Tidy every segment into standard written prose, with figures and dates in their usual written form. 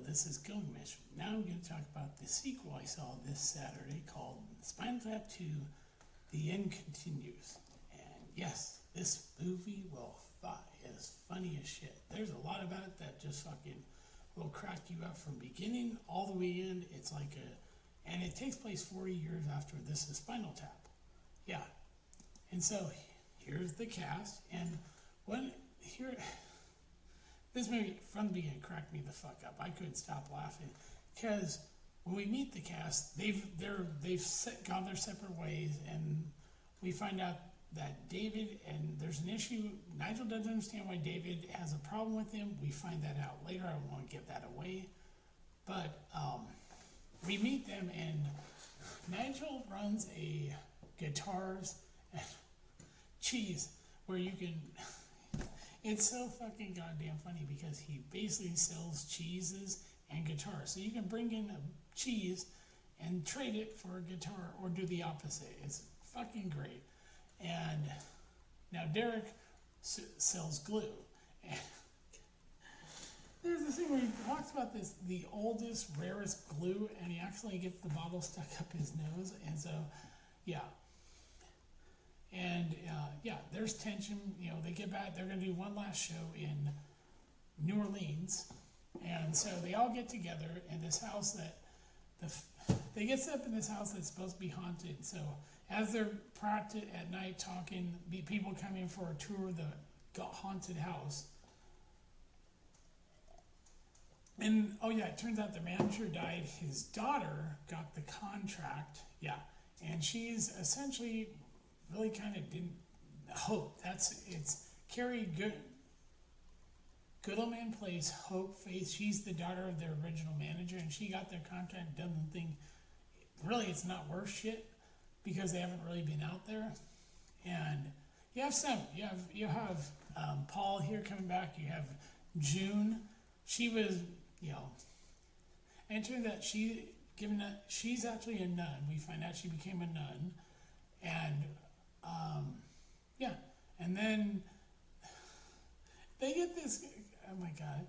this is Going Mission. Now I'm going to talk about the sequel I saw this Saturday called Spinal Tap 2, The End Continues. And yes, this movie is funny as shit. There's a lot about it that just fucking will crack you up from beginning all the way in. It's like and it takes place 40 years after this is Spinal Tap. Yeah. And so here's the cast, and this movie from the beginning cracked me the fuck up. I couldn't stop laughing because when we meet the cast, they've gone their separate ways, and we find out that David, and there's an issue. Nigel doesn't understand why David has a problem with him. We find that out later. I don't want to give that away, but we meet them, and Nigel runs a guitars and cheese where you can. It's so fucking goddamn funny because he basically sells cheeses and guitars. So you can bring in a cheese and trade it for a guitar or do the opposite. It's fucking great. And now Derek sells glue. And there's this thing where he talks about the oldest, rarest glue, and he actually gets the bottle stuck up his nose. And so, yeah. And there's tension. You know, they get back. They're going to do one last show in New Orleans, and so they all get together in this house they get set up in this house that's supposed to be haunted. So as they're at night talking, people come in for a tour of the haunted house. And it turns out the manager died. His daughter got the contract. Yeah, and she's essentially really kind of didn't hope. It's Carrie Goodleman plays Hope Faith. She's the daughter of their original manager, and she got their contract. Doesn't think really it's not worth shit because they haven't really been out there. And you have Paul here coming back. You have June. She was and it turns out she's actually a nun. We find out she became a nun, and and then they get this. Oh my God,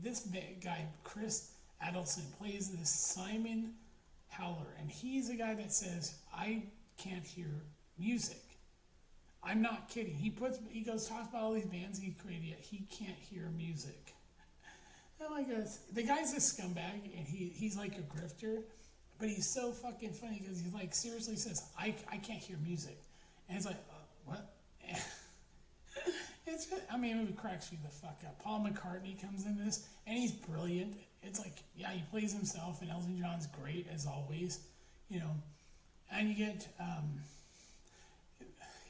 this guy Chris Adelson plays this Simon Howler, and he's a guy that says I can't hear music. I'm not kidding. He talks about all these bands he created, yet he can't hear music. Oh my God, the guy's a scumbag, and he's like a grifter, but he's so fucking funny because he like seriously says I can't hear music. And it's like, what? It's just, it cracks you the fuck up. Paul McCartney comes in this, and he's brilliant. It's like, yeah, he plays himself, and Elton John's great as always, And you get,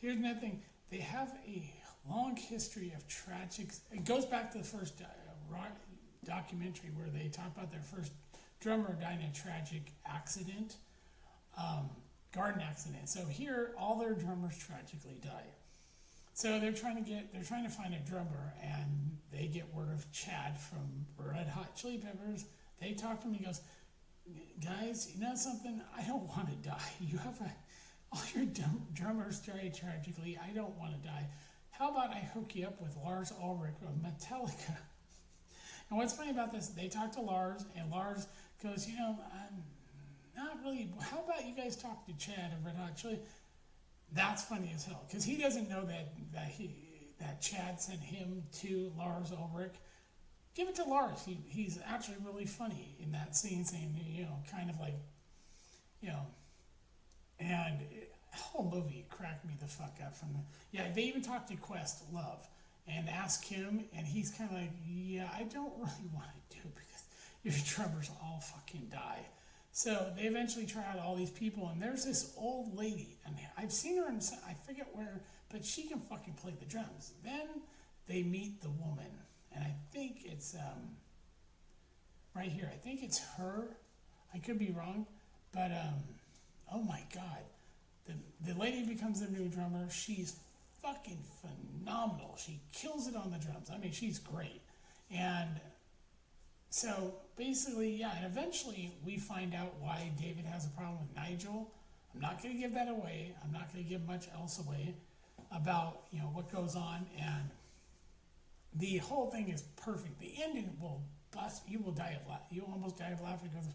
here's another thing. They have a long history of tragic. It goes back to the first documentary where they talk about their first drummer died in a tragic accident. Garden accident. So here, all their drummers tragically die. So they're trying to find a drummer, and they get word of Chad from Red Hot Chili Peppers. They talk to him. He goes, "Guys, you know something? I don't want to die. You have all your drummers die tragically. I don't want to die. How about I hook you up with Lars Ulrich of Metallica?" And what's funny about this? They talk to Lars, and Lars goes, "I'm not really. How about you guys talk to Chad of Red Hot Chili?" That's funny as hell because he doesn't know that Chad sent him to Lars Ulrich. Give it to Lars. He's actually really funny in that scene, saying kind of like, and the whole movie cracked me the fuck up they even talked to Questlove and ask him, and he's kind of like, yeah, I don't really want to do it because your drummers all fucking die. So they eventually try out all these people, and there's this old lady, and I've seen her I forget where, but she can fucking play the drums. Then they meet the woman, and I think it's right here. I think it's her. I could be wrong, but oh my God, the lady becomes the new drummer. She's fucking phenomenal. She kills it on the drums. She's great, and so basically, and eventually we find out why David has a problem with Nigel. I'm not going to give that away. I'm not going to give much else away about, what goes on. And the whole thing is perfect. The ending will bust. You will die of laughter. You almost die of laughter because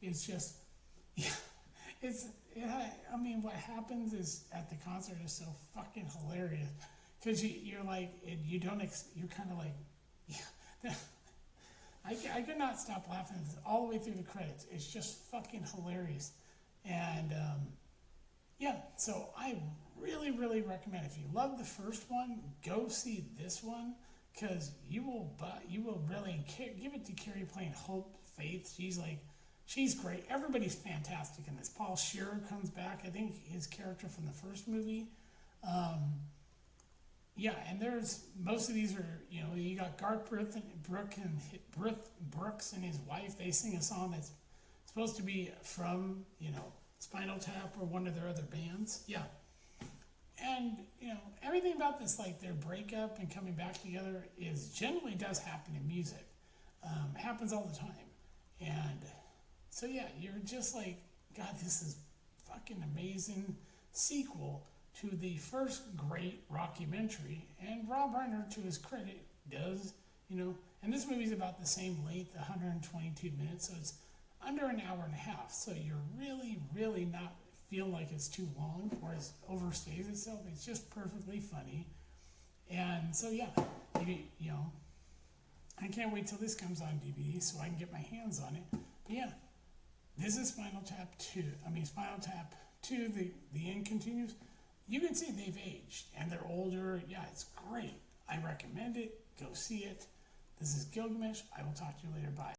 it's just, yeah, I mean, what happens is at the concert is so fucking hilarious because you're like, you don't, you're kind of like, yeah. I could not stop laughing all the way through the credits. It's just fucking hilarious. And yeah, so I really, really recommend, if you love the first one, go see this one because you will really give it to Carrie playing Hope Faith. She's great. Everybody's fantastic in this. Paul Scheer comes back. I think his character from the first movie. Yeah, and there's most of these are, you got Garth Brooks and his wife. They sing a song that's supposed to be from, Spinal Tap or one of their other bands. Yeah. And, everything about this, like their breakup and coming back together generally does happen in music. It happens all the time. And so, yeah, you're just like, God, this is fucking amazing sequel to the first great rockumentary. And Rob Reiner, to his credit, does, and this movie's about the same length, 122 minutes, so it's under an hour and a half. So you're really, really not feel like it's too long or it overstays itself. It's just perfectly funny. And so, yeah, I can't wait till this comes on DVD so I can get my hands on it. But yeah, this is Spinal Tap 2. Spinal Tap 2, the end continues. You can see they've aged and they're older. Yeah, it's great. I recommend it. Go see it. This is Gilgamesh. I will talk to you later. Bye.